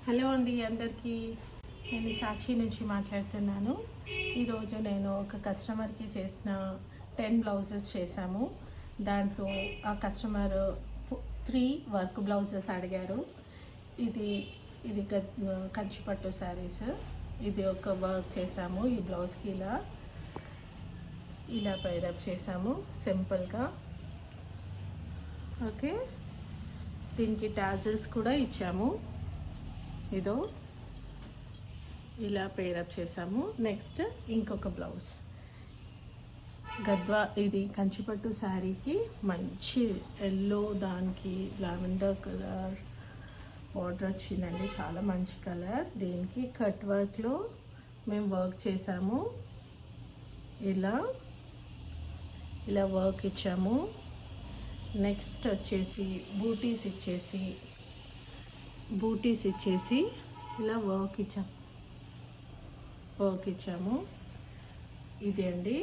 Hello అండి అందరికీ. నేను సాక్షి నుంచి మాట్లాడుతున్నాను. ఈరోజు నేను ఒక కస్టమర్కి చేసిన 10 బ్లౌజెస్ చేశాము. దాంట్లో ఆ కస్టమర్ 3 వర్క్ బ్లౌజెస్ అడిగారు. ఇది ఇది కంచిపట్టు శారీస్. ఇది ఒక వర్క్ చేసాము. ఈ బ్లౌజ్కి ఇలా పైరప్ చేసాము సింపుల్గా. ఓకే, దీనికి టాజిల్స్ కూడా ఇచ్చాము. ఇదో ఇలా పేరప్ చేసాము. నెక్స్ట్ ఇంకొక బ్లౌజ్ గద్వా. ఇది కంచిపట్టు శారీకి మంచి ఎల్లో, దానికి లావెండర్ కలర్ బార్డర్ వచ్చిందండి. చాలా మంచి కలర్. దీనికి కట్ వర్క్లో మేము వర్క్ చేసాము. ఇలా వర్క్ ఇచ్చాము. నెక్స్ట్ వచ్చేసి బూటీస్ ఇచ్చేసి ఇలా వర్క్ ఇచ్చాము. ఇది అండి.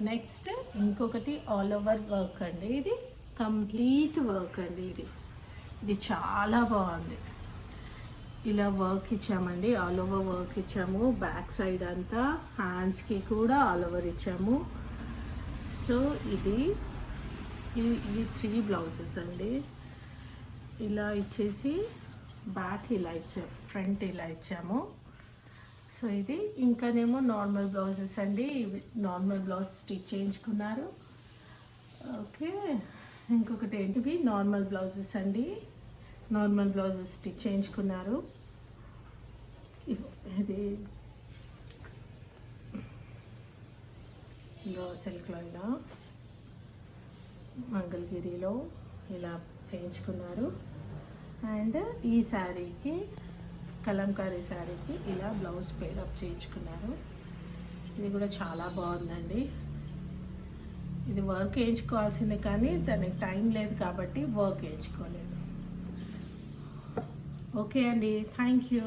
నెక్స్ట్ ఇంకొకటి ఆల్ ఓవర్ వర్క్ అండి. ఇది కంప్లీట్ వర్క్ అండి. ఇది చాలా బాగుంది. ఇలా వర్క్ ఇచ్చామండి. ఆల్ ఓవర్ వర్క్ ఇచ్చాము. బ్యాక్ సైడ్ అంతా హ్యాండ్స్కి కూడా ఆల్ ఓవర్ ఇచ్చాము. సో ఇది 3 బ్లౌజెస్ అండి. ఇలా ఇచ్చేసి బ్యాక్ ఇలా ఇచ్చాము, ఫ్రంట్ ఇలా ఇచ్చాము. సో ఇది ఇంకానేమో నార్మల్ బ్లౌజెస్ అండి. నార్మల్ బ్లౌజ్ స్టిచ్ చేయించుకున్నారు. ఓకే, ఇంకొకటి ఏంటివి నార్మల్ బ్లౌజెస్ అండి. నార్మల్ బ్లౌజెస్ స్టిచ్ చేయించుకున్నారు. ఇది సిల్క్లో ఇలా మంగళగిరిలో ఇలా చేయించుకున్నారు. అండ్ ఈ శారీకి, కలంకారీ శారీకి ఇలా బ్లౌజ్ పేరప్ చేయించుకున్నారు. ఇది కూడా చాలా బాగుందండి. ఇది వర్క్ వేయించుకోవాల్సిందే కానీ దానికి టైం లేదు కాబట్టి వర్క్ వేయించుకోలేదు. ఓకే అండి, థ్యాంక్ యూ.